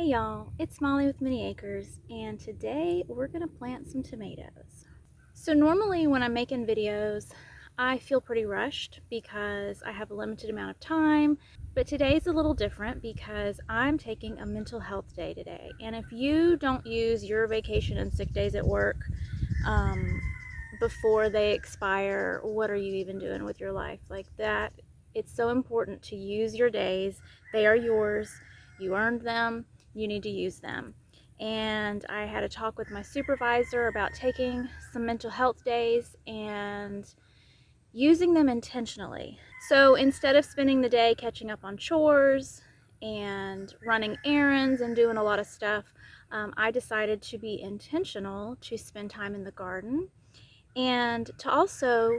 Hey y'all, it's Molly with Minnie Acres, and today we're gonna plant some tomatoes. So normally when I'm making videos, I feel pretty rushed because I have a limited amount of time, but today's a little different because I'm taking a mental health day today. And if you don't use your vacation and sick days at work before they expire, what are you even doing with your life? Like that, it's so important to use your days. They are yours. You earned them. You need to use them. And I had a talk with my supervisor about taking some mental health days and using them intentionally. So instead of spending the day catching up on chores and running errands and doing a lot of stuff, I decided to be intentional to spend time in the garden and to also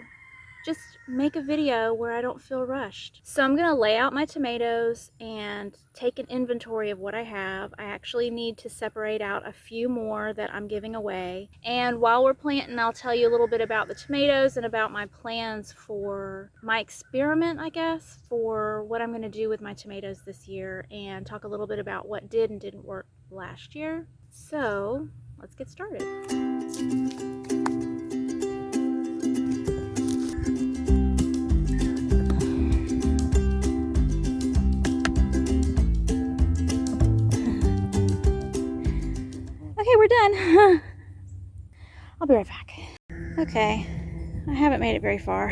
just make a video where I don't feel rushed. So I'm gonna lay out my tomatoes and take an inventory of what I have. I actually need to separate out a few more that I'm giving away. And while we're planting, I'll tell you a little bit about the tomatoes and about my plans for my experiment, I guess, for what I'm gonna do with my tomatoes this year, and talk a little bit about what did and didn't work last year. So let's get started. Okay, we're done. I'll be right back. Okay, I haven't made it very far.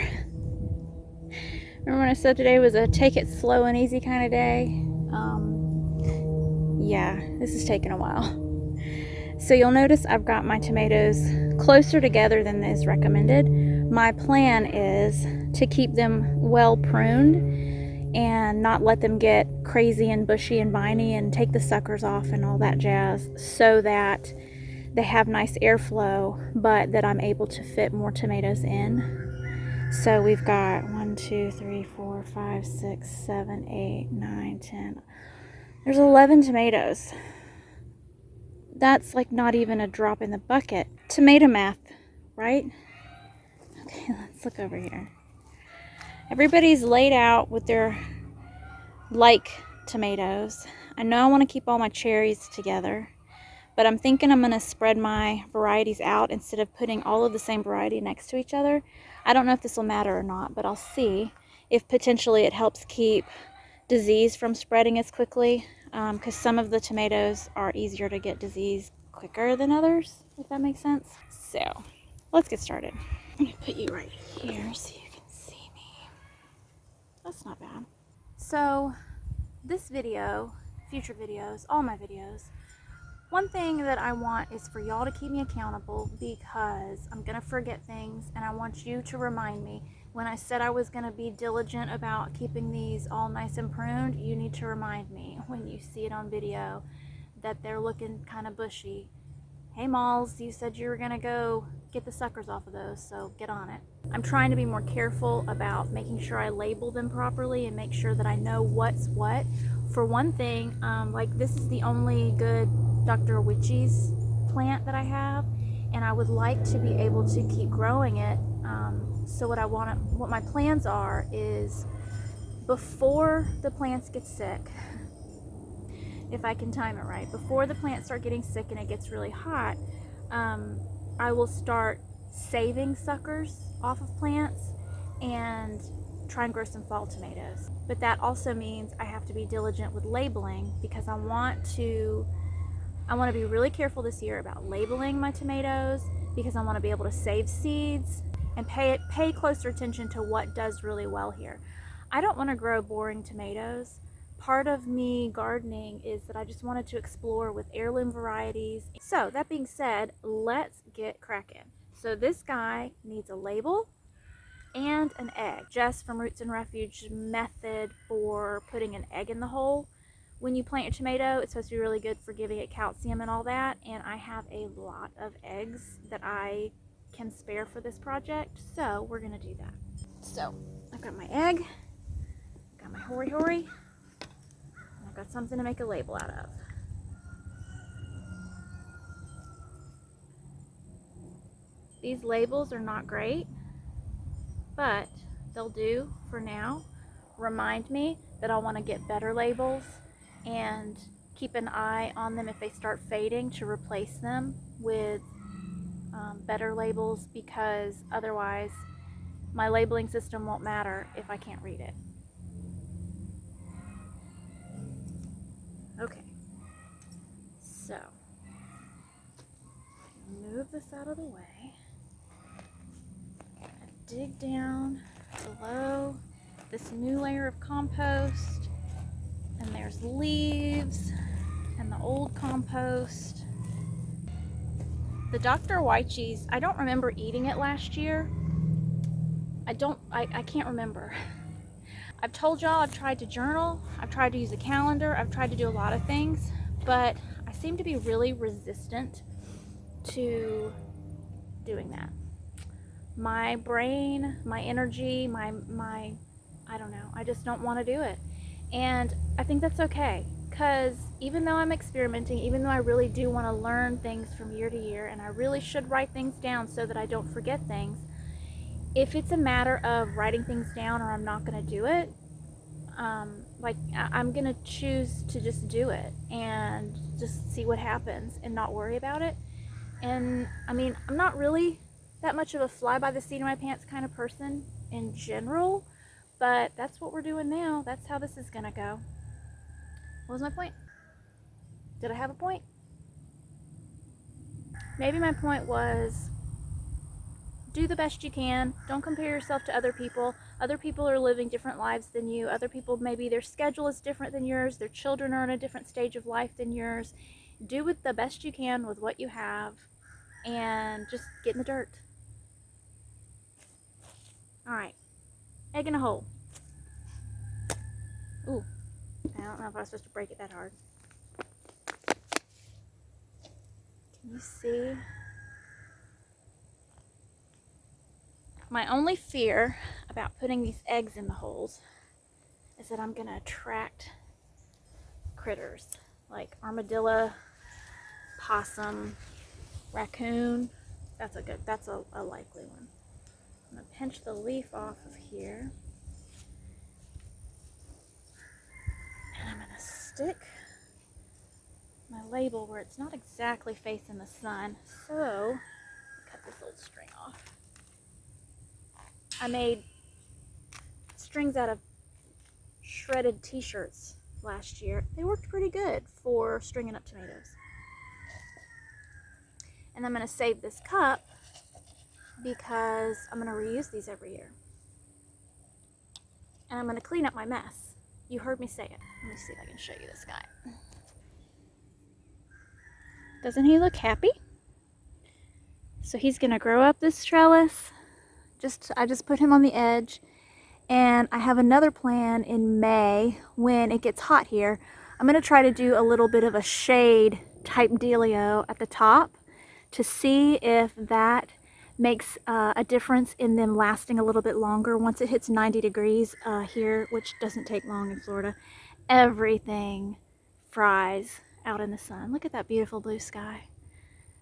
Remember when I said today was a take it slow and easy kind of day? Yeah, this is taking a while. So you'll notice I've got my tomatoes closer together than is recommended. My plan is to keep them well pruned and not let them get crazy and bushy and viney and take the suckers off and all that jazz, so that they have nice airflow, but that I'm able to fit more tomatoes in. So we've got 1, 2, 3, 4, 5, 6, 7, 8, 9, 10. There's 11 tomatoes. That's like not even a drop in the bucket. Tomato math, right? Okay, let's look over here. Everybody's laid out with their tomatoes. I know I want to keep all my cherries together, but I'm thinking I'm going to spread my varieties out instead of putting all of the same variety next to each other. I don't know if this will matter or not, but I'll see if potentially it helps keep disease from spreading as quickly, because some of the tomatoes are easier to get disease quicker than others, if that makes sense. So let's get started. I'm going to put you right here so you can see me. That's not bad. So this video, future videos, all my videos, one thing that I want is for y'all to keep me accountable, because I'm going to forget things, and I want you to remind me. When I said I was going to be diligent about keeping these all nice and pruned, you need to remind me when you see it on video that they're looking kind of bushy. Hey Malls, you said you were going to go get the suckers off of those, so get on it. I'm trying to be more careful about making sure I label them properly and make sure that I know what's what. For one thing, like this is the only good Dr. Witchy's plant that I have, and I would like to be able to keep growing it. So what my plans are is, before the plants get sick, if I can time it right, before the plants start getting sick and it gets really hot, I will start saving suckers off of plants and try and grow some fall tomatoes. But that also means I have to be diligent with labeling, because I want to be really careful this year about labeling my tomatoes, because I want to be able to save seeds and pay closer attention to what does really well here. I don't want to grow boring tomatoes. Part of me gardening is that I just wanted to explore with heirloom varieties. So that being said, let's get cracking. So this guy needs a label and an egg. Jess from Roots and Refuge method for putting an egg in the hole when you plant your tomato. It's supposed to be really good for giving it calcium and all that, and I have a lot of eggs that I can spare for this project, so we're gonna do that. So I've got my egg, got my hoary, and I've got something to make a label out of. These labels are not great, but they'll do for now. Remind me that I want to get better labels and keep an eye on them if they start fading to replace them with better labels, because otherwise my labeling system won't matter if I can't read it. Okay, so move this out of the way. Dig down below this new layer of compost, and there's leaves and the old compost. The Dr. Wychees, I don't remember eating it last year. I can't remember. I've told y'all I've tried to journal, I've tried to use a calendar, I've tried to do a lot of things, but I seem to be really resistant to doing that. My brain, my energy, my I don't know, I just don't want to do it. And I think that's okay, because even though I'm experimenting, even though I really do want to learn things from year to year, and I really should write things down so that I don't forget things, if it's a matter of writing things down or I'm not going to do it, like I'm going to choose to just do it and just see what happens and not worry about it. And I mean, I'm not really that much of a fly by the seat of my pants kind of person in general, but that's what we're doing now. That's how this is going to go. What was my point? Did I have a point? Maybe my point was, do the best you can. Don't compare yourself to other people. Other people are living different lives than you. Other people, maybe their schedule is different than yours. Their children are in a different stage of life than yours. Do with the best you can with what you have, and just get in the dirt. All right, egg in a hole. Ooh, I don't know if I was supposed to break it that hard. Can you see? My only fear about putting these eggs in the holes is that I'm gonna attract critters like armadillo, possum, raccoon. That's a likely one. I'm gonna pinch the leaf off of here, and I'm gonna stick my label where it's not exactly facing the sun. So, cut this old string off. I made strings out of shredded t-shirts last year. They worked pretty good for stringing up tomatoes. And I'm going to save this cup because I'm going to reuse these every year. And I'm going to clean up my mess. You heard me say it. Let me see if I can show you this guy. Doesn't he look happy? So he's going to grow up this trellis. I just put him on the edge, and I have another plan in May when it gets hot here. I'm going to try to do a little bit of a shade type dealio at the top to see if that makes a difference in them lasting a little bit longer. Once it hits 90 degrees here, which doesn't take long in Florida, everything fries out in the sun. Look at that beautiful blue sky.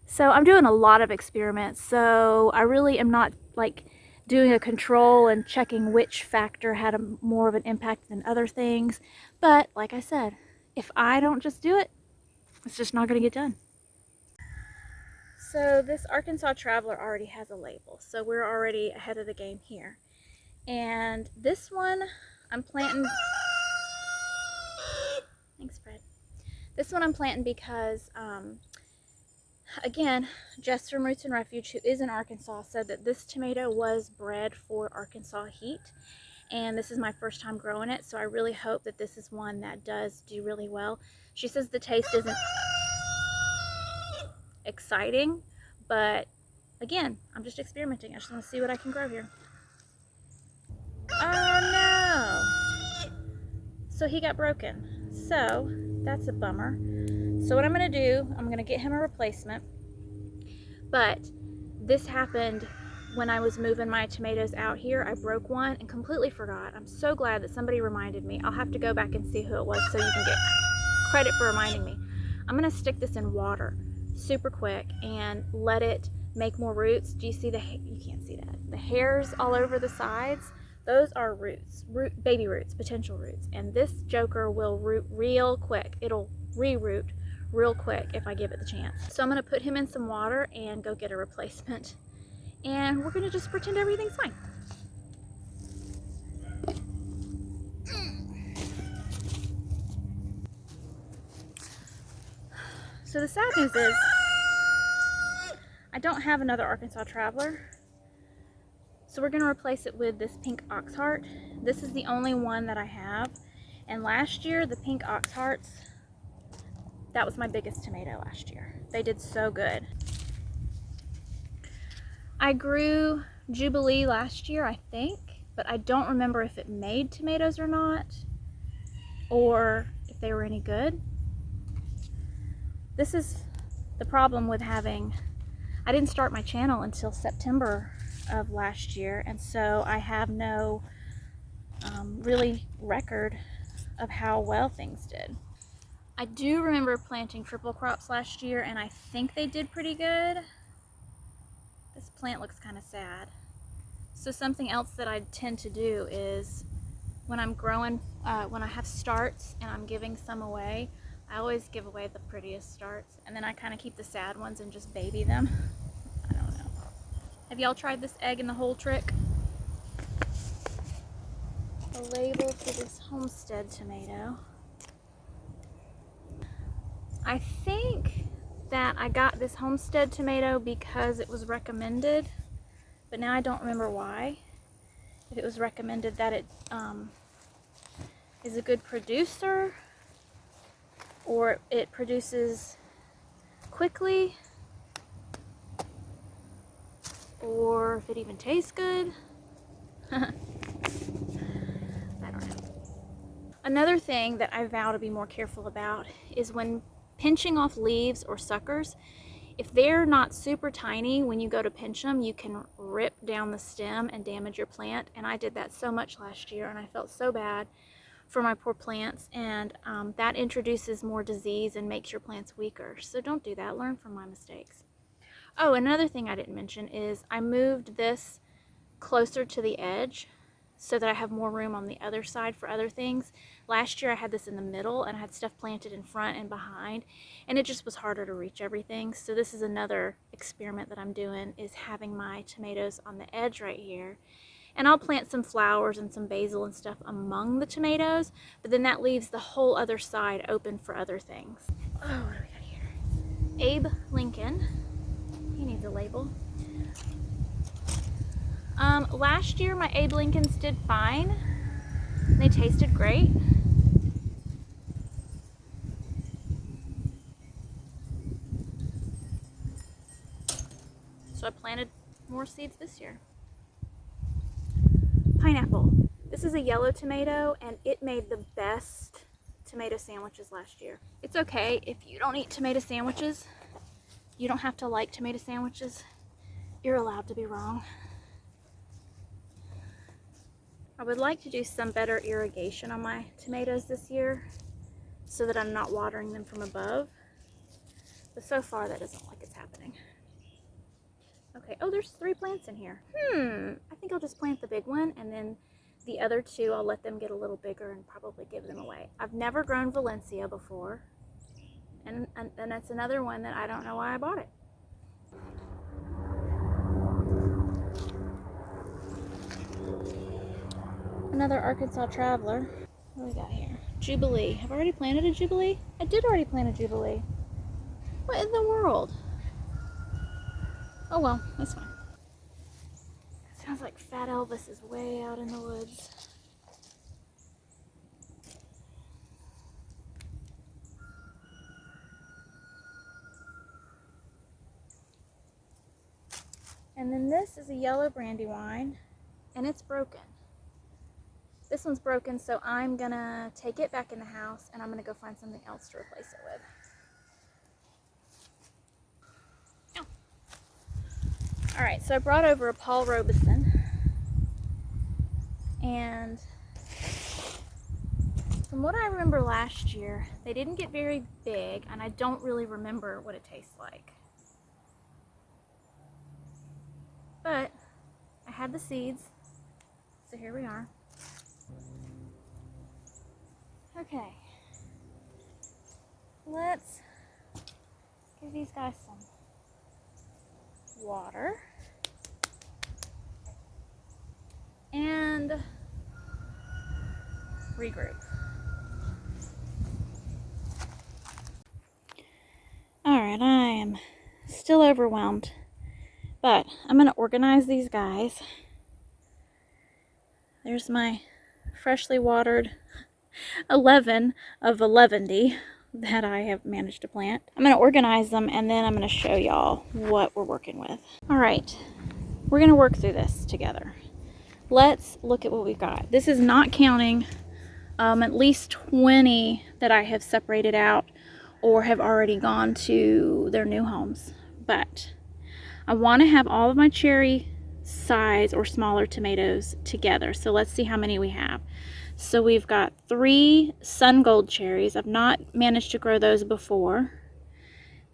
So I'm doing a lot of experiments, so I really am not like doing a control and checking which factor had more of an impact than other things. But like I said, if I don't just do it, it's just not going to get done. So this Arkansas Traveler already has a label, so we're already ahead of the game here. And this one I'm planting. Thanks, Fred. This one I'm planting because again, Jess from Roots and Refuge, who is in Arkansas, said that this tomato was bred for Arkansas heat, and this is my first time growing it, so I really hope that this is one that does do really well. She says the taste isn't exciting, but again, I'm just experimenting. I just want to see what I can grow here. Oh no! So he got broken. So that's a bummer. So what I'm going to do, I'm going to get him a replacement. But this happened when I was moving my tomatoes out here. I broke one and completely forgot. I'm so glad that somebody reminded me. I'll have to go back and see who it was so you can get credit for reminding me. I'm going to stick this in water super quick and let it make more roots. Do you see you can't see that. The hairs all over the sides, those are roots, baby roots, potential roots. And this joker will root real quick. It'll reroot real quick if I give it the chance. So I'm gonna put him in some water and go get a replacement. And we're gonna just pretend everything's fine. So the sad news is I don't have another Arkansas Traveler. So we're gonna replace it with this pink ox heart. This is the only one that I have. And last year, the pink ox hearts, that was my biggest tomato last year. They did so good. I grew Jubilee last year, I think, but I don't remember if it made tomatoes or not, or if they were any good. This is the problem with having, I didn't start my channel until September of last year, and so I have no really record of how well things did. I do remember planting triple crops last year, and I think they did pretty good. This plant looks kind of sad. So something else that I tend to do is when I'm growing, when I have starts and I'm giving some away, I always give away the prettiest starts, and then I kind of keep the sad ones and just baby them. I don't know. Have y'all tried this egg in the hole trick? The label for this Homestead tomato. I think that I got this Homestead tomato because it was recommended, but now I don't remember why. If it was recommended that it is a good producer, or it produces quickly, or if it even tastes good. I don't know. Another thing that I vow to be more careful about is when pinching off leaves or suckers. If they're not super tiny, when you go to pinch them, you can rip down the stem and damage your plant. And I did that so much last year, and I felt so bad for my poor plants. And that introduces more disease and makes your plants weaker. So don't do that. Learn from my mistakes. Oh, another thing I didn't mention is I moved this closer to the edge so that I have more room on the other side for other things. Last year I had this in the middle, and I had stuff planted in front and behind, and it just was harder to reach everything. So this is another experiment that I'm doing, is having my tomatoes on the edge right here. And I'll plant some flowers and some basil and stuff among the tomatoes, but then that leaves the whole other side open for other things. Oh, what do we got here? Abe Lincoln. He needs a label. Last year my Abe Lincolns did fine. They tasted great. So I planted more seeds this year. Pineapple. This is a yellow tomato, and it made the best tomato sandwiches last year. It's okay if you don't eat tomato sandwiches. You don't have to like tomato sandwiches. You're allowed to be wrong. I would like to do some better irrigation on my tomatoes this year so that I'm not watering them from above. But so far that doesn't look like it's happening. Okay, oh, there's 3 plants in here. I think I'll just plant the big one, and then the other 2 I'll let them get a little bigger and probably give them away. I've never grown Valencia before, and that's another one that I don't know why I bought it. Another Arkansas Traveler. What do we got here? Jubilee. Have I already planted a Jubilee? I did already plant a Jubilee. What in the world? Oh well, that's fine. Sounds like Fat Elvis is way out in the woods. And then this is a yellow brandywine, and it's broken. This one's broken, so I'm gonna take it back in the house, and I'm gonna go find something else to replace it with. Oh. All right, so I brought over a Paul Robeson, and from what I remember last year, they didn't get very big, and I don't really remember what it tastes like. But I had the seeds, so here we are. Okay. let's give these guys some water and regroup. Alright, I am still overwhelmed, but I'm going to organize these guys. There's my freshly watered 11 of 11 that I have managed to plant. I'm going to organize them and then I'm going to show y'all what we're working with. Alright, we're going to work through this together. Let's look at what we've got. This is not counting at least 20 that I have separated out or have already gone to their new homes. But I want to have all of my cherry size or smaller tomatoes together. So let's see how many we have. So we've got 3 sun gold cherries. I've not managed to grow those before.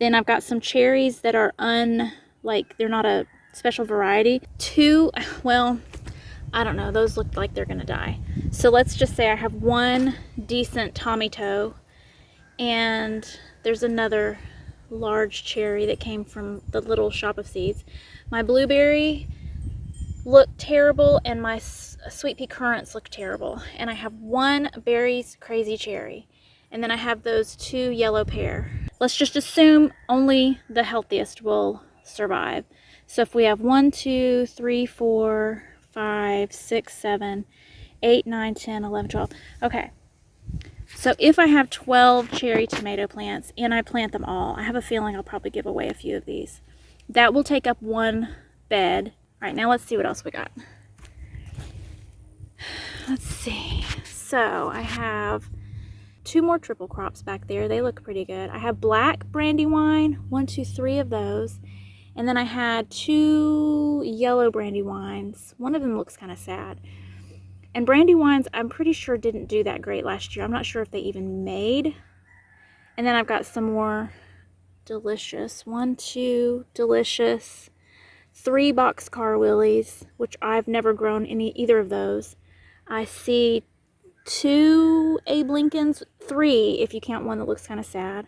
Then I've got some cherries that are they're not a special variety. 2, well, I don't know, those look like they're gonna die. So let's just say I have 1 decent tomato, and there's another large cherry that came from the little shop of seeds. My blueberry looked terrible and my sweet pea currants look terrible. And I have 1 berries crazy cherry. And then I have those 2 yellow pear. Let's just assume only the healthiest will survive. So if we have 1, 2, 3, 4, 5, 6, 7, 8, 9, 10, 11, 12. Okay. So if I have 12 cherry tomato plants and I plant them all, I have a feeling I'll probably give away a few of these. That will take up 1 bed. All right, now let's see what else we got. Let's see. So I have 2 more triple crops back there. They look pretty good. I have black brandywine, 1, 2, 3 of those. And then I had 2 yellow brandywines. One of them looks kind of sad. And brandywines, I'm pretty sure didn't do that great last year. I'm not sure if they even made. And then I've got some more delicious. 1, 2, delicious. 3 boxcar willies, which I've never grown either of those. I see 2 Abe Lincolns, 3 if you count one that looks kind of sad.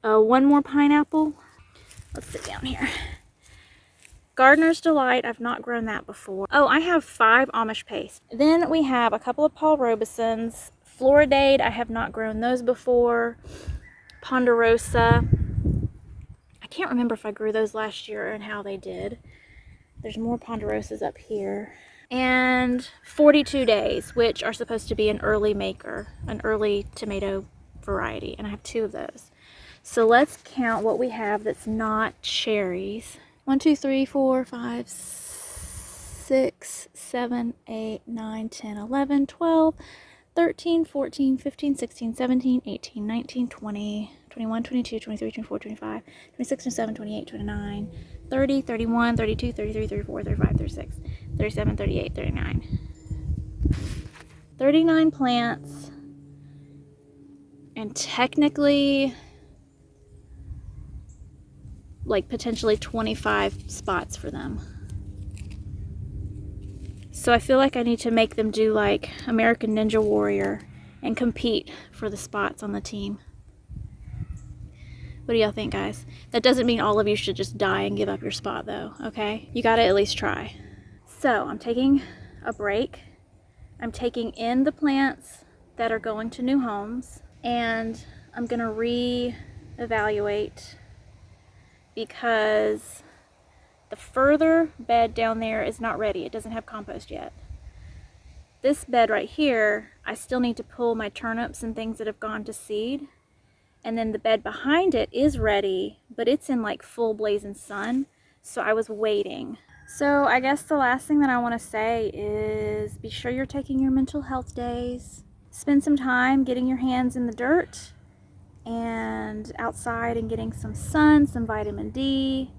1 more pineapple. Let's sit down here. Gardener's Delight, I've not grown that before. Oh, I have 5 Amish paste. Then we have a couple of Paul Robesons. Floridade, I have not grown those before. Ponderosa. I can't remember if I grew those last year and how they did. There's more Ponderosas up here. And 42 Days, which are supposed to be an early maker, an early tomato variety. And I have 2 of those. So let's count what we have that's not cherries. 1, 2, 3, 4, 5, 6, 7, 8, 9, 10, 11, 12, 13, 14, 15, 16, 17, 18, 19, 20, 21, 22, 23, 24, 25, 26, 27, 28, 29, 30, 31, 32, 33, 34, 35, 36, 37, 38, 39. 39 plants. And technically, like potentially 25 spots for them. So I feel like I need to make them do like American Ninja Warrior and compete for the spots on the team. What do y'all think, guys? That doesn't mean all of you should just die and give up your spot though, okay? You gotta at least try. So I'm taking a break. I'm taking in the plants that are going to new homes, and I'm gonna re-evaluate because the further bed down there is not ready. It doesn't have compost yet. This bed right here, I still need to pull my turnips and things that have gone to seed. And then the bed behind it is ready, but it's in like full blazing sun. So I was waiting. So I guess the last thing that I want to say is be sure you're taking your mental health days. Spend some time getting your hands in the dirt and outside and getting some sun, some vitamin D,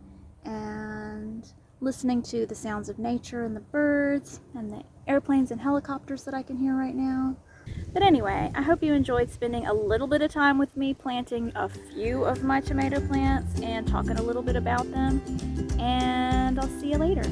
and listening to the sounds of nature and the birds and the airplanes and helicopters that I can hear right now. But anyway, I hope you enjoyed spending a little bit of time with me planting a few of my tomato plants and talking a little bit about them. And I'll see you later.